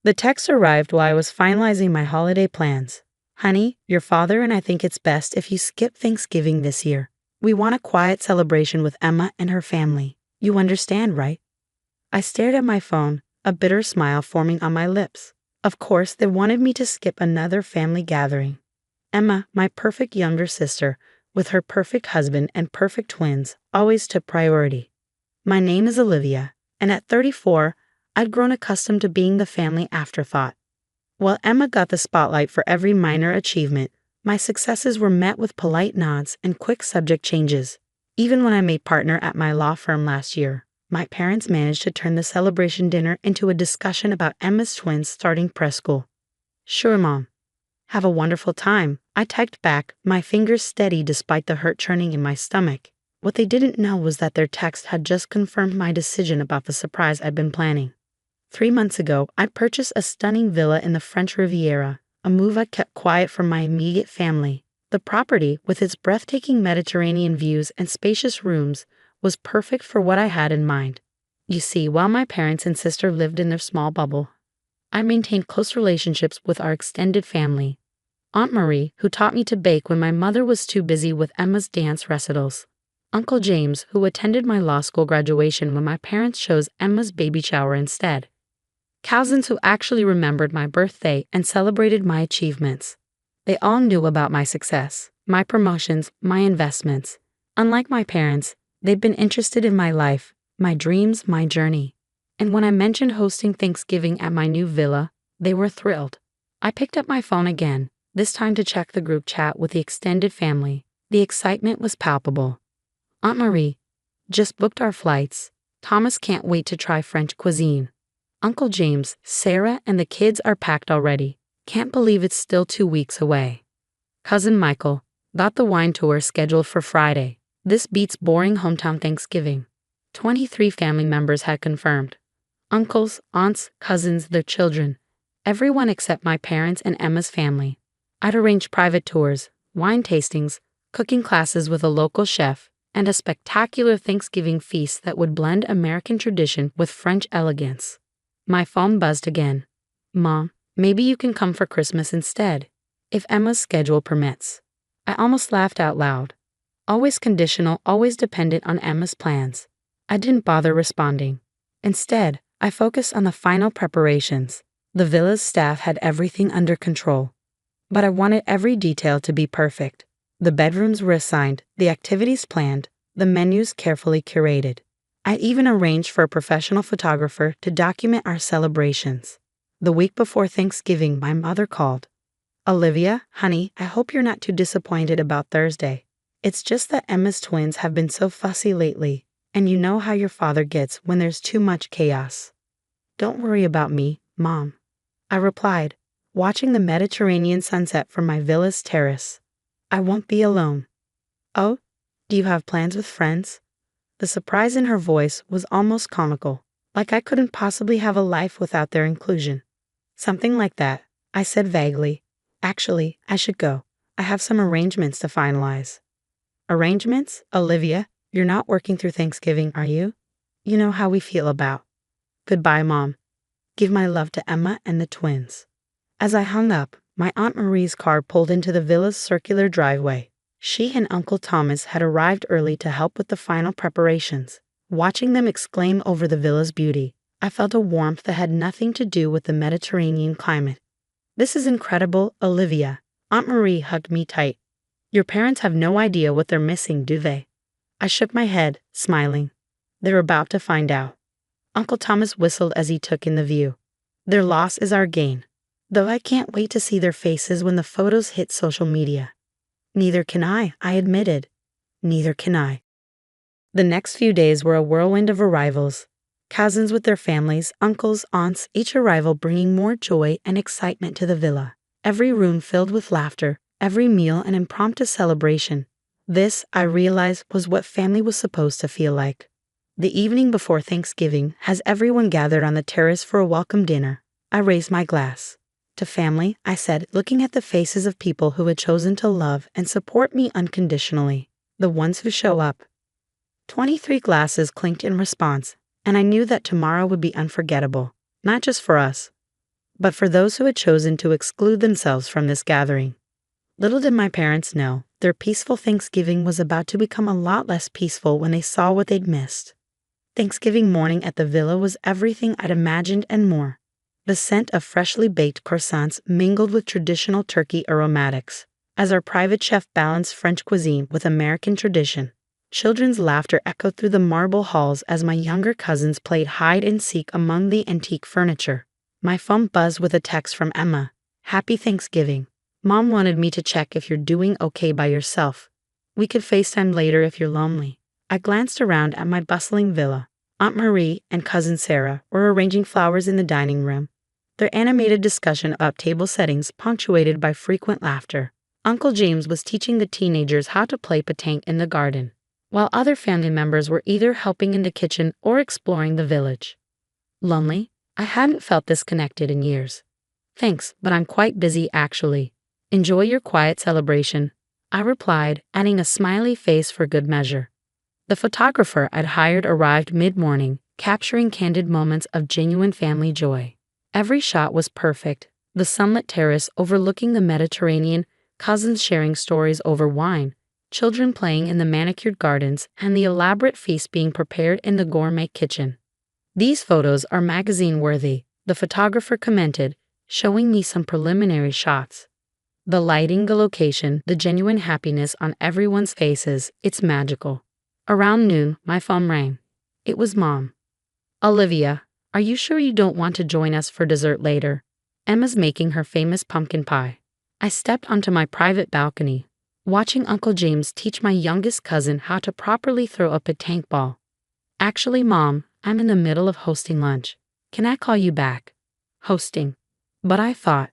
The text arrived while I was finalizing my holiday plans. Honey, your father and I think it's best if you skip Thanksgiving this year. We want a quiet celebration with Emma and her family. You understand, right? I stared at my phone, a bitter smile forming on my lips. Of course, they wanted me to skip another family gathering. Emma, my perfect younger sister, with her perfect husband and perfect twins, always took priority. My name is Olivia, and at 34, I'd grown accustomed to being the family afterthought. While Emma got the spotlight for every minor achievement, my successes were met with polite nods and quick subject changes. Even when I made partner at my law firm last year, my parents managed to turn the celebration dinner into a discussion about Emma's twins starting preschool. Sure, Mom. Have a wonderful time, I typed back, my fingers steady despite the hurt churning in my stomach. What they didn't know was that their text had just confirmed my decision about the surprise I'd been planning. 3 months ago, I purchased a stunning villa in the French Riviera, a move I kept quiet from my immediate family. The property, with its breathtaking Mediterranean views and spacious rooms, was perfect for what I had in mind. You see, while my parents and sister lived in their small bubble, I maintained close relationships with our extended family. Aunt Marie, who taught me to bake when my mother was too busy with Emma's dance recitals. Uncle James, who attended my law school graduation when my parents chose Emma's baby shower instead. Cousins who actually remembered my birthday and celebrated my achievements. They all knew about my success, my promotions, my investments. Unlike my parents, they'd been interested in my life, my dreams, my journey. And when I mentioned hosting Thanksgiving at my new villa, they were thrilled. I picked up my phone again, this time to check the group chat with the extended family. The excitement was palpable. Aunt Marie, just booked our flights. Thomas can't wait to try French cuisine. Uncle James, Sarah, and the kids are packed already. Can't believe it's still 2 weeks away. Cousin Michael, got the wine tour scheduled for Friday. This beats boring hometown Thanksgiving. 23 family members had confirmed. Uncles, aunts, cousins, their children. Everyone except my parents and Emma's family. I'd arranged private tours, wine tastings, cooking classes with a local chef, and a spectacular Thanksgiving feast that would blend American tradition with French elegance. My phone buzzed again. Mom, maybe you can come for Christmas instead, if Emma's schedule permits. I almost laughed out loud. Always conditional, always dependent on Emma's plans. I didn't bother responding. Instead, I focused on the final preparations. The villa's staff had everything under control. But I wanted every detail to be perfect. The bedrooms were assigned, the activities planned, the menus carefully curated. I even arranged for a professional photographer to document our celebrations. The week before Thanksgiving, my mother called. Olivia, honey, I hope you're not too disappointed about Thursday. It's just that Emma's twins have been so fussy lately, and you know how your father gets when there's too much chaos. Don't worry about me, Mom, I replied, watching the Mediterranean sunset from my villa's terrace. I won't be alone. Oh, do you have plans with friends? The surprise in her voice was almost comical, like I couldn't possibly have a life without their inclusion. Something like that, I said vaguely. Actually, I should go. I have some arrangements to finalize. Arrangements? Olivia, you're not working through Thanksgiving, are you? You know how we feel about. Goodbye, Mom. Give my love to Emma and the twins. As I hung up, my Aunt Marie's car pulled into the villa's circular driveway. She and Uncle Thomas had arrived early to help with the final preparations. Watching them exclaim over the villa's beauty, I felt a warmth that had nothing to do with the Mediterranean climate. This is incredible, Olivia. Aunt Marie hugged me tight. Your parents have no idea what they're missing, do they? I shook my head, smiling. They're about to find out. Uncle Thomas whistled as he took in the view. Their loss is our gain. Though I can't wait to see their faces when the photos hit social media. Neither can I admitted. Neither can I. The next few days were a whirlwind of arrivals. Cousins with their families, uncles, aunts, each arrival bringing more joy and excitement to the villa. Every room filled with laughter, every meal an impromptu celebration. This, I realized, was what family was supposed to feel like. The evening before Thanksgiving, as everyone gathered on the terrace for a welcome dinner, I raised my glass. To family, I said, looking at the faces of people who had chosen to love and support me unconditionally, the ones who show up. 23 glasses clinked in response, and I knew that tomorrow would be unforgettable, not just for us, but for those who had chosen to exclude themselves from this gathering. Little did my parents know, their peaceful Thanksgiving was about to become a lot less peaceful when they saw what they'd missed. Thanksgiving morning at the villa was everything I'd imagined and more. The scent of freshly baked croissants mingled with traditional turkey aromatics, as our private chef balanced French cuisine with American tradition. Children's laughter echoed through the marble halls as my younger cousins played hide-and-seek among the antique furniture. My phone buzzed with a text from Emma. "Happy Thanksgiving. Mom wanted me to check if you're doing okay by yourself. We could FaceTime later if you're lonely." I glanced around at my bustling villa. Aunt Marie and Cousin Sarah were arranging flowers in the dining room, their animated discussion about table settings punctuated by frequent laughter. Uncle James was teaching the teenagers how to play petanque in the garden, while other family members were either helping in the kitchen or exploring the village. Lonely? I hadn't felt this connected in years. "Thanks, but I'm quite busy actually. Enjoy your quiet celebration," I replied, adding a smiley face for good measure. The photographer I'd hired arrived mid-morning, capturing candid moments of genuine family joy. Every shot was perfect: the sunlit terrace overlooking the Mediterranean, cousins sharing stories over wine, children playing in the manicured gardens, and the elaborate feast being prepared in the gourmet kitchen. "These photos are magazine-worthy," the photographer commented, showing me some preliminary shots. The lighting, the location, the genuine happiness on everyone's faces, it's magical. Around noon, my phone rang. It was Mom. "Olivia, are you sure you don't want to join us for dessert later? Emma's making her famous pumpkin pie." I stepped onto my private balcony, watching Uncle James teach my youngest cousin how to properly throw a petanque ball. "Actually, Mom, I'm in the middle of hosting lunch. Can I call you back?" Hosting. But I thought,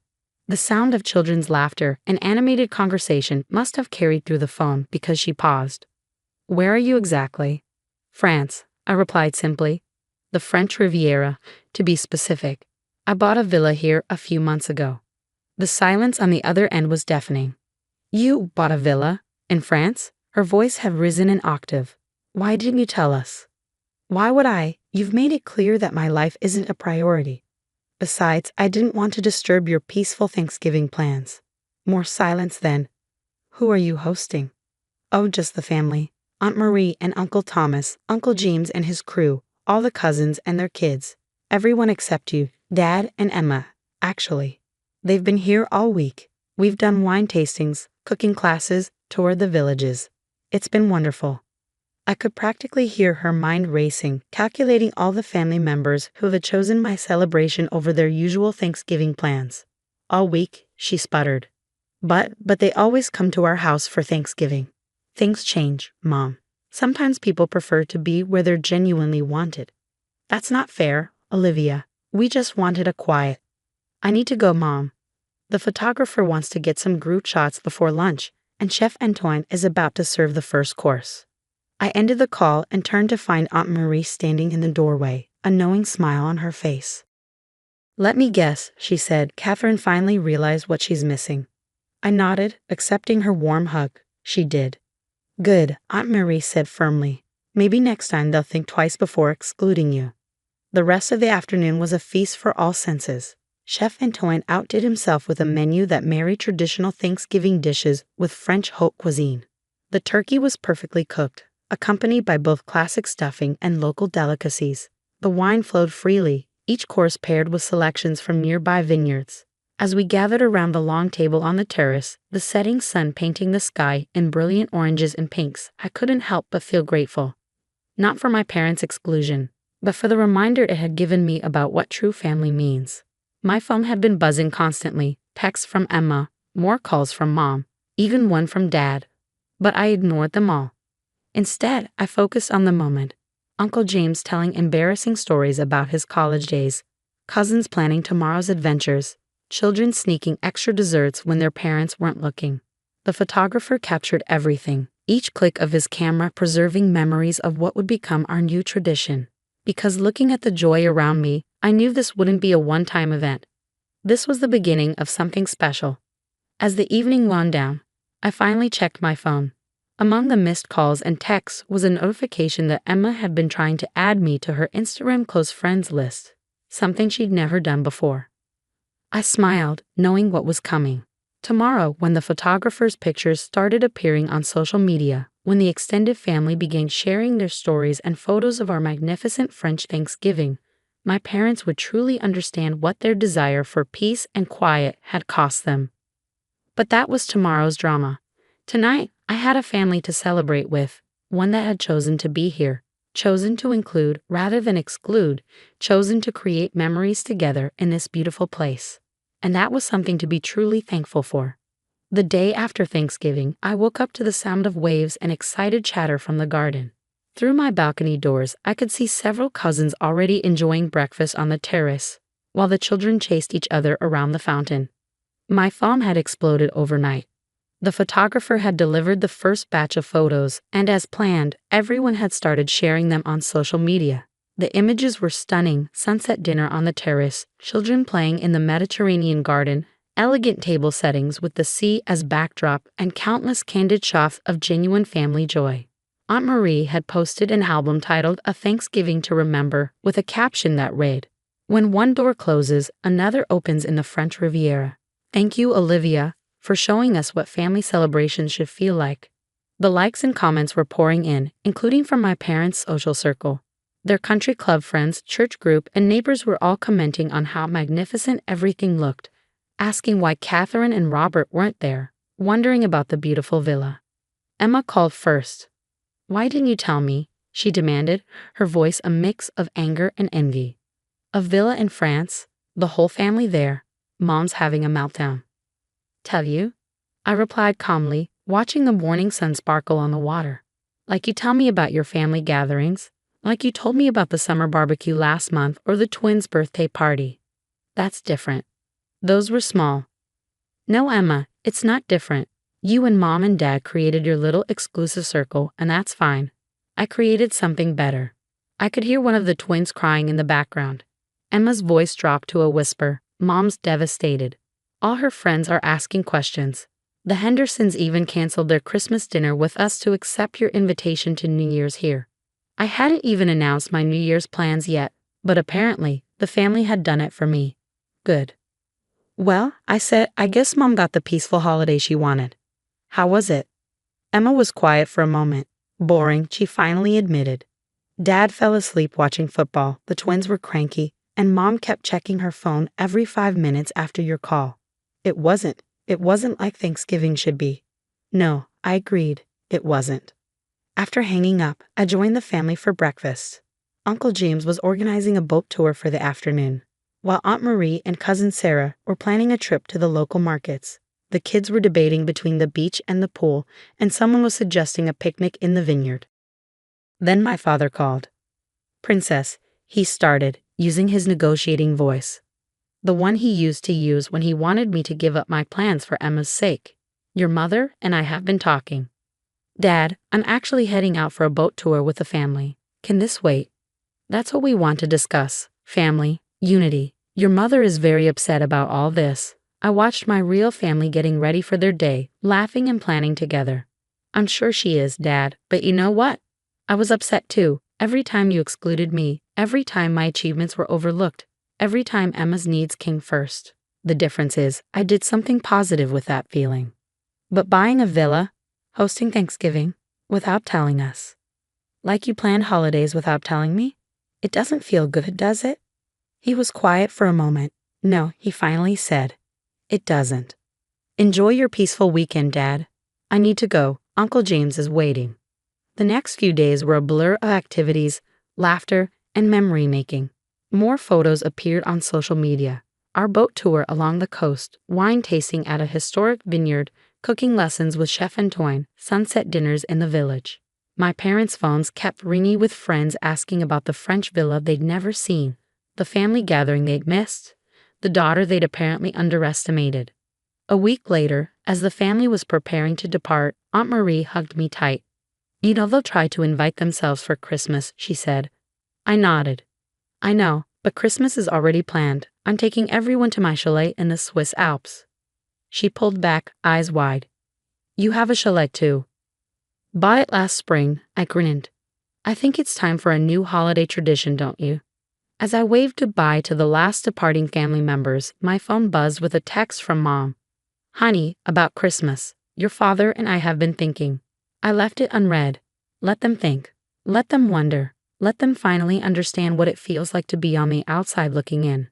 the sound of children's laughter and animated conversation must have carried through the phone because she paused. "Where are you exactly?" "France," I replied simply. "The French Riviera, to be specific. I bought a villa here a few months ago." The silence on the other end was deafening. "You bought a villa? In France?" Her voice had risen an octave. "Why didn't you tell us?" "Why would I? You've made it clear that my life isn't a priority. Besides, I didn't want to disturb your peaceful Thanksgiving plans." More silence then. "Who are you hosting?" "Oh, just the family. Aunt Marie and Uncle Thomas, Uncle James and his crew, all the cousins and their kids. Everyone except you, Dad and Emma, actually. They've been here all week. We've done wine tastings, cooking classes, toured the villages. It's been wonderful." I could practically hear her mind racing, calculating all the family members who had chosen my celebration over their usual Thanksgiving plans. "All week," she sputtered. But they always come to our house for Thanksgiving." "Things change, Mom. Sometimes people prefer to be where they're genuinely wanted." "That's not fair, Olivia. We just wanted a quiet." "I need to go, Mom. The photographer wants to get some group shots before lunch, and Chef Antoine is about to serve the first course." I ended the call and turned to find Aunt Marie standing in the doorway, a knowing smile on her face. "Let me guess," she said. "Catherine finally realized what she's missing." I nodded, accepting her warm hug. She did. "Good," Aunt Marie said firmly. "Maybe next time they'll think twice before excluding you." The rest of the afternoon was a feast for all senses. Chef Antoine outdid himself with a menu that married traditional Thanksgiving dishes with French haute cuisine. The turkey was perfectly cooked, accompanied by both classic stuffing and local delicacies. The wine flowed freely, each course paired with selections from nearby vineyards. As we gathered around the long table on the terrace, the setting sun painting the sky in brilliant oranges and pinks, I couldn't help but feel grateful. Not for my parents' exclusion, but for the reminder it had given me about what true family means. My phone had been buzzing constantly, texts from Emma, more calls from Mom, even one from Dad. But I ignored them all. Instead, I focused on the moment. Uncle James telling embarrassing stories about his college days, cousins planning tomorrow's adventures, children sneaking extra desserts when their parents weren't looking. The photographer captured everything, each click of his camera preserving memories of what would become our new tradition. Because looking at the joy around me, I knew this wouldn't be a one-time event. This was the beginning of something special. As the evening wound down, I finally checked my phone. Among the missed calls and texts was a notification that Emma had been trying to add me to her Instagram close friends list, something she'd never done before. I smiled, knowing what was coming. Tomorrow, when the photographer's pictures started appearing on social media, when the extended family began sharing their stories and photos of our magnificent French Thanksgiving, my parents would truly understand what their desire for peace and quiet had cost them. But that was tomorrow's drama. Tonight, I had a family to celebrate with, one that had chosen to be here, chosen to include rather than exclude, chosen to create memories together in this beautiful place. And that was something to be truly thankful for. The day after Thanksgiving, I woke up to the sound of waves and excited chatter from the garden. Through my balcony doors, I could see several cousins already enjoying breakfast on the terrace, while the children chased each other around the fountain. My phone had exploded overnight. The photographer had delivered the first batch of photos, and as planned, everyone had started sharing them on social media. The images were stunning: sunset dinner on the terrace, children playing in the Mediterranean garden, elegant table settings with the sea as backdrop, and countless candid shots of genuine family joy. Aunt Marie had posted an album titled A Thanksgiving to Remember, with a caption that read, "When one door closes, another opens in the French Riviera. Thank you, Olivia, for showing us what family celebrations should feel like." The likes and comments were pouring in, including from my parents' social circle. Their country club friends, church group, and neighbors were all commenting on how magnificent everything looked, asking why Catherine and Robert weren't there, wondering about the beautiful villa. Emma called first. "Why didn't you tell me?" she demanded, her voice a mix of anger and envy. "A villa in France, the whole family there, Mom's having a meltdown." "Tell you?" I replied calmly, watching the morning sun sparkle on the water. "Like you tell me about your family gatherings, like you told me about the summer barbecue last month or the twins' birthday party. That's different. Those were small." "No, Emma, it's not different. You and Mom and Dad created your little exclusive circle, and that's fine. I created something better." I could hear one of the twins crying in the background. Emma's voice dropped to a whisper. "Mom's devastated. All her friends are asking questions. The Hendersons even canceled their Christmas dinner with us to accept your invitation to New Year's here. I hadn't even announced my New Year's plans yet, but apparently, the family had done it for me." "Good." "Well," I said, "I guess Mom got the peaceful holiday she wanted." "How was it?" Emma was quiet for a moment. "Boring," she finally admitted. "Dad fell asleep watching football, the twins were cranky, and Mom kept checking her phone every 5 minutes after your call. It wasn't like Thanksgiving should be." "No," I agreed, "it wasn't." After hanging up, I joined the family for breakfast. Uncle James was organizing a boat tour for the afternoon, while Aunt Marie and Cousin Sarah were planning a trip to the local markets. The kids were debating between the beach and the pool, and someone was suggesting a picnic in the vineyard. Then my father called. "Princess," he started, using his negotiating voice, the one he used to use when he wanted me to give up my plans for Emma's sake. "Your mother and I have been talking." "Dad, I'm actually heading out for a boat tour with the family. Can this wait?" "That's what we want to discuss. Family, unity. Your mother is very upset about all this. I watched my real family getting ready for their day, laughing and planning together." "I'm sure she is, Dad, but you know what? I was upset too. Every time you excluded me, every time my achievements were overlooked, every time Emma's needs came first. The difference is, I did something positive with that feeling." "But buying a villa, hosting Thanksgiving, without telling us. Like you planned holidays without telling me? It doesn't feel good, does it?" He was quiet for a moment. "No," he finally said. "It doesn't. Enjoy your peaceful weekend, Dad. I need to go. Uncle James is waiting." The next few days were a blur of activities, laughter, and memory making. More photos appeared on social media. Our boat tour along the coast, wine tasting at a historic vineyard, cooking lessons with Chef Antoine, sunset dinners in the village. My parents' phones kept ringing with friends asking about the French villa they'd never seen, the family gathering they'd missed, the daughter they'd apparently underestimated. A week later, as the family was preparing to depart, Aunt Marie hugged me tight. "You know they'll try to invite themselves for Christmas," she said. I nodded. "I know, but Christmas is already planned. I'm taking everyone to my chalet in the Swiss Alps." She pulled back, eyes wide. "You have a chalet too?" "Bought it last spring," I grinned. "I think it's time for a new holiday tradition, don't you?" As I waved goodbye to the last departing family members, my phone buzzed with a text from Mom. Honey, about Christmas. Your father and I have been thinking. I left it unread. Let them think. Let them wonder. Let them finally understand what it feels like to be on the outside looking in.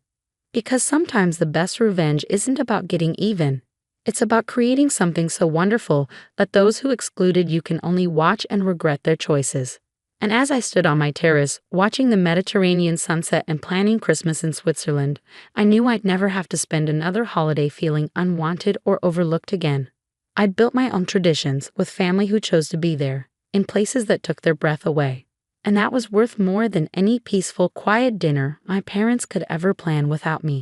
Because sometimes the best revenge isn't about getting even. It's about creating something so wonderful that those who excluded you can only watch and regret their choices. And as I stood on my terrace, watching the Mediterranean sunset and planning Christmas in Switzerland, I knew I'd never have to spend another holiday feeling unwanted or overlooked again. I'd built my own traditions with family who chose to be there, in places that took their breath away. And that was worth more than any peaceful, quiet dinner my parents could ever plan without me.